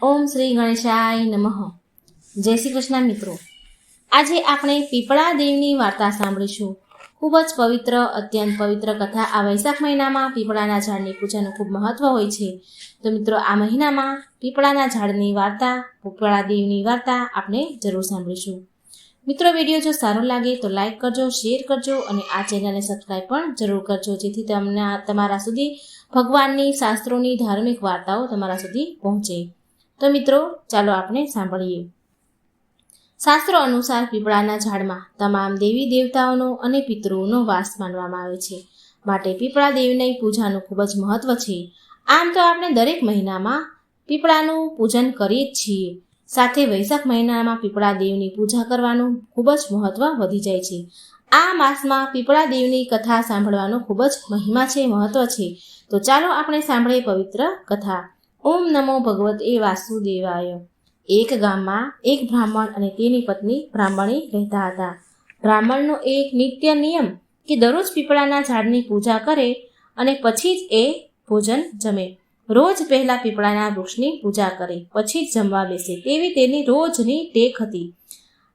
ઓમ શ્રી ગણેશાય નમઃ. જય શ્રી કૃષ્ણ મિત્રો. આજે આપણે પીપળા દેવની વાર્તા સાંભળીશું. ખૂબ જ પવિત્ર, અત્યંત પવિત્ર કથા. આ વૈશાખ મહિનામાં પીપળાના ઝાડની પૂજાનું ખૂબ મહત્વ હોય છે. તો મિત્રો, આ મહિનામાં પીપળાના ઝાડની વાર્તા, પીપળા દેવની વાર્તા આપણે જરૂર સાંભળીશું. મિત્રો, વિડીયો જો સારો લાગે તો લાઈક કરજો, શેર કરજો અને આ ચેનલને સબસ્ક્રાઈબ પણ જરૂર કરજો, જેથી તમને તમારા સુધી ભગવાનની, શાસ્ત્રોની, ધાર્મિક વાર્તાઓ તમારા સુધી પહોંચે. તો મિત્રો, ચાલો આપણે સાંભળીએ. શાસ્ત્રો અનુસાર પીપળાના ઝાડમાં તમામ દેવી દેવતાઓનો અને પિતૃઓનો વાસ માનવામાં આવે છે. માટે પીપળા દેવની પૂજાનું ખૂબ જ મહત્વ છે. આમ તો આપણે દરેક મહિનામાં પીપળાનું પૂજન કરીએ જ છીએ. સાથે વૈશાખ મહિનામાં પીપળા દેવની પૂજા કરવાનું ખૂબ જ મહત્વ વધી જાય છે. આ માસમાં પીપળા દેવની કથા સાંભળવાનો ખૂબ જ મહિમા છે, મહત્વ છે. તો ચાલો આપણે સાંભળીએ પવિત્ર કથા. ઓમ નમો ભગવતે વાસુદેવાય. એક ગામમાં એક બ્રાહ્મણ અને તેની પત્ની બ્રાહ્મણી રહેતા હતા. બ્રાહ્મણનો એક નિત્ય નિયમ કે દરરોજ પીપળાના ઝાડની પૂજા કરે અને પછી જ એ ભોજન જમે. રોજ પહેલા પીપળાના વૃક્ષની પૂજા કરે, પછી જ જમવા બેસે, તેવી તેની રોજની ટેક હતી.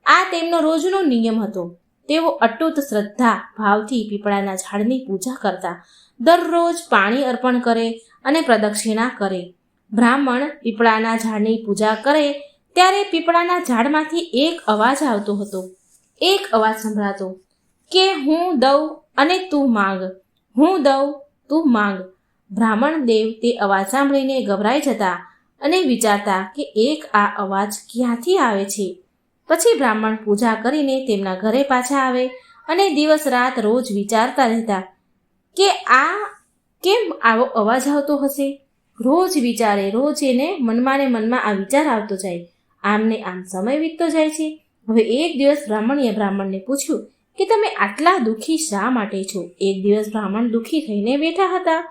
આ તેમનો રોજનો નિયમ હતો. તેઓ અટૂટ શ્રદ્ધા ભાવથી પીપળાના ઝાડની પૂજા કરતા. દરરોજ પાણી અર્પણ કરે અને પ્રદક્ષિણા કરે. બ્રાહ્મણ પીપળાના ઝાડની પૂજા કરે ત્યારે પીપળાના ઝાડમાંથી એક અવાજ આવતો હતો. એક અવાજ સંભળાતો કે હું દઉં અને તું માંગ, હું દઉં તું માંગ. બ્રાહ્મણ દેવ તે અવાજ સાંભળીને ગભરાઈ જતા અને વિચારતા કે એક આ અવાજ ક્યાંથી આવે છે. પછી બ્રાહ્મણ પૂજા કરીને તેમના ઘરે પાછા આવે અને દિવસ રાત રોજ વિચારતા રહેતા કે આ કેમ આવો અવાજ આવતો હશે. રોજ વિચારે, રોજ એને મનમાં ને મનમાં આ વિચાર આવતો જાય. આમને આમ સમય વીતતો જાય છે. હવે એક દિવસ બ્રાહ્મણીએ બ્રાહ્મણને પૂછ્યું કે તમે આટલા દુઃખી શા માટે છો? એક દિવસ બ્રાહ્મણ દુઃખી થઈને બેઠા હતા,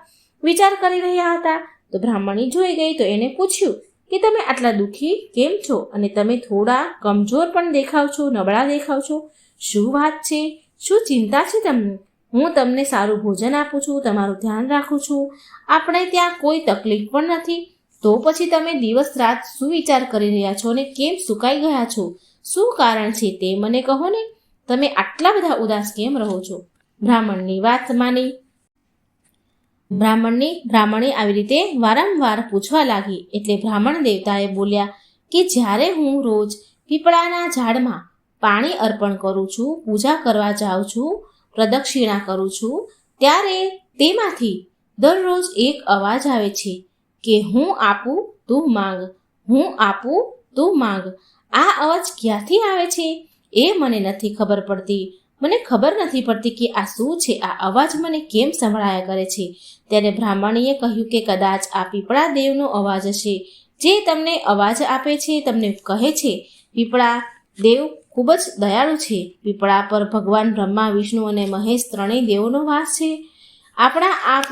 વિચાર કરી રહ્યા હતા. તો બ્રાહ્મણી જોઈ ગઈ તો એને પૂછ્યું કે તમે આટલા દુઃખી કેમ છો? અને તમે થોડા કમજોર પણ દેખાવ છો, નબળા દેખાવ છો. શું વાત છે? શું ચિંતા છે તમને? હું તમને સારું ભોજન આપું છું, તમારું ધ્યાન રાખું છું, આપણે ત્યાં કોઈ તકલીફ પણ નથી. તો પછી તમે દિવસ રાત શું વિચાર કરી રહ્યા છો અને કેમ સુકાઈ ગયા છો? શું કારણ છે તે મને કહો ને. તમે આટલા બધા ઉદાસ કેમ રહો છો? બ્રાહ્મણની વાત માની બ્રાહ્મણી આવી રીતે વારંવાર પૂછવા લાગી. એટલે બ્રાહ્મણ દેવતાએ બોલ્યા કે જ્યારે હું રોજ પીપળાના ઝાડમાં પાણી અર્પણ કરું છું, પૂજા કરવા જાઉં છું, પ્રદક્ષિણા કરું છું, ત્યારે તેમાંથી દરરોજ એક અવાજ આવે છે કે હું આપું તું માંગ, હું આપું તું માંગ. આ અવાજ ક્યાંથી આવે છે એ મને નથી ખબર પડતી. મને ખબર નથી પડતી કે આ શું છે, આ અવાજ મને કેમ સંભળાયા કરે છે. ત્યારે બ્રાહ્મણીએ કહ્યું કે કદાચ આ પીપળા દેવનો અવાજ હશે, જે તમને અવાજ આપે છે, તમને કહે છે. પીપળા દેવ ખૂબ જ દયાળુ છે. પીપળા પર ભગવાન બ્રહ્મા, વિષ્ણુ અને મહેશ ત્રણેય દેવોનો વાસ છે. આપણા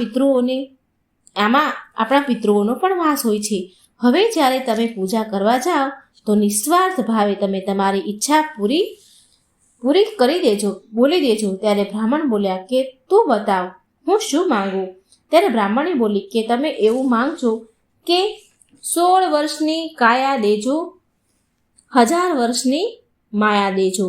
પિતૃઓનો પણ વાસ હોય છે. હવે જ્યારે તમે પૂજા કરવા જાઓ તો નિસ્વાર્થ ભાવે તમે તમારી ઈચ્છા પૂરી કરી દેજો, બોલી દેજો. ત્યારે બ્રાહ્મણ બોલ્યા કે તું બતાવ, હું શું માંગુ? ત્યારે બ્રાહ્મણી બોલી કે તમે એવું માંગજો કે 16 વર્ષની કાયા દેજો, 1000 વર્ષની માયા દેજો,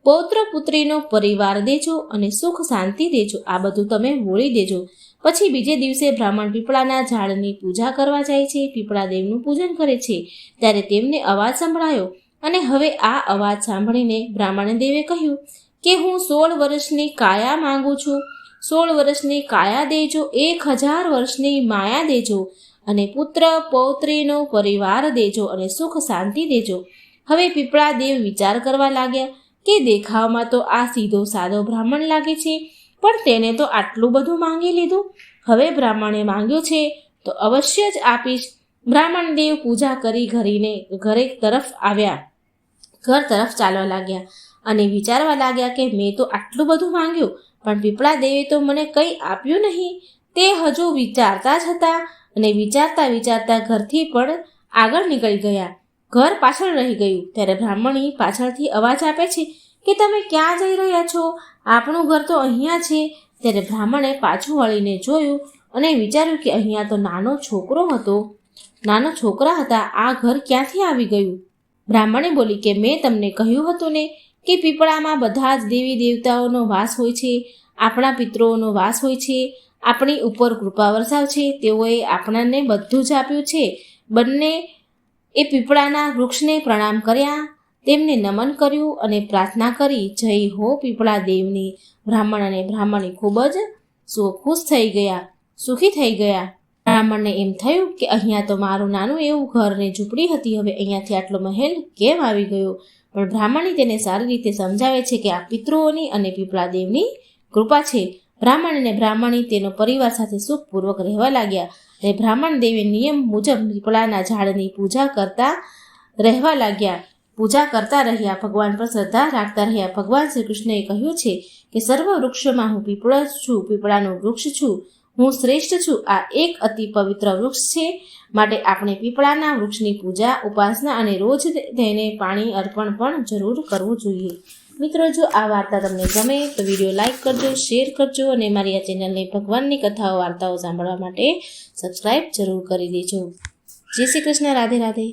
પૌત્ર પુત્રીનો પરિવાર દેજો અને સુખ શાંતિ દેજો. આ બધું તમે બોલી દેજો. પછી બીજે દિવસે બ્રાહ્મણ પીપળાના ઝાડની પૂજા કરવા જાય છે, પીપળા દેવનું પૂજન કરે છે. ત્યારે તેમને અવાજ સંભળાયો અને હવે આ અવાજ સાંભળીને બ્રાહ્મણ દેવે કહ્યું કે હું 16 વર્ષની કાયા માંગુ છું. 16 વર્ષની કાયા દેજો, 1000 વર્ષની માયા દેજો અને પુત્ર પૌત્રીનો પરિવાર દેજો અને સુખ શાંતિ દેજો. હવે પીપળા દેવ વિચાર કરવા લાગ્યા કે દેખાવમાં તો આ સીધો સાદો બ્રાહ્મણ લાગે છે, પણ તેને તો આટલું બધું માંગી લીધું. હવે બ્રાહ્મણે માંગ્યું છે તો અવશ્ય જ આપીશ. બ્રાહ્મણ દેવ પૂજા કરી ઘર તરફ ચાલવા લાગ્યા અને વિચારવા લાગ્યા કે મેં તો આટલું બધું માંગ્યું, પણ પીપળા દેવે તો મને કંઈ આપ્યું નહીં. તે હજુ વિચારતા જ હતા અને વિચારતા ઘરથી પણ આગળ નીકળી ગયા. ઘર પાછળ રહી ગયું. ત્યારે બ્રાહ્મણી પાછળથી અવાજ આપે છે કે તમે ક્યાં જઈ રહ્યા છો? આપણું ઘર તો અહીંયા છે. ત્યારે બ્રાહ્મણે પાછું વળીને જોયું અને વિચાર્યું કે અહીંયા તો નાનો છોકરો હતો. નાના છોકરા હતા, આ ઘર ક્યાંથી આવી ગયું? બ્રાહ્મણે બોલી કે મેં તમને કહ્યું હતું ને કે પીપળામાં બધા જ દેવી દેવતાઓનો વાસ હોય છે, આપણા પિતૃઓનો વાસ હોય છે, આપણી ઉપર કૃપા વરસાવ છે. તેઓએ આપણને બધું જ આપ્યું છે. બંને એ પીપળાના વૃક્ષને પ્રણામ કર્યા, તેમને નમન કર્યું અને પ્રાર્થના કરી, જય હો પીપળા દેવની. બ્રાહ્મણ અને બ્રાહ્મણી ખૂબ જ ખુશ થઈ ગયા, સુખી થઈ ગયા. બ્રાહ્મણને એમ થયું કે અહીંયા તો મારું નાનું એવું ઘર ને ઝૂંપડી હતી, હવે અહીંયાથી આટલો મહેલ કેમ આવી ગયો? પણ બ્રાહ્મણી તેને સારી રીતે સમજાવે છે કે આ પિતૃઓની અને પીપળા દેવની કૃપા છે. બ્રાહ્મણ અને બ્રાહ્મણી તેનો પરિવાર સાથે સુખપૂર્વક રહેવા લાગ્યા અને બ્રાહ્મણ દેવે નિયમ મુજબ પીપળાના ઝાડની પૂજા કરતા રહ્યા, ભગવાન પર શ્રદ્ધા રાખતા રહ્યા. ભગવાન શ્રી કૃષ્ણએ કહ્યું છે કે સર્વ વૃક્ષોમાં હું પીપળો છું, પીપળાનું વૃક્ષ છું, હું શ્રેષ્ઠ છું. આ એક અતિ પવિત્ર વૃક્ષ છે, માટે આપણે પીપળાના વૃક્ષની પૂજા, ઉપાસના અને રોજ તેને પાણી અર્પણ પણ જરૂર કરવું જોઈએ. મિત્રો, જો આ વાર્તા તમને ગમે તો વિડીયો લાઇક કરજો, શેર કરજો અને મારી આ ચેનલને ભગવાનની કથાઓ, વાર્તાઓ સાંભળવા માટે સબસ્ક્રાઈબ જરૂર કરી દેજો. જય શ્રી કૃષ્ણ. રાધે રાધે.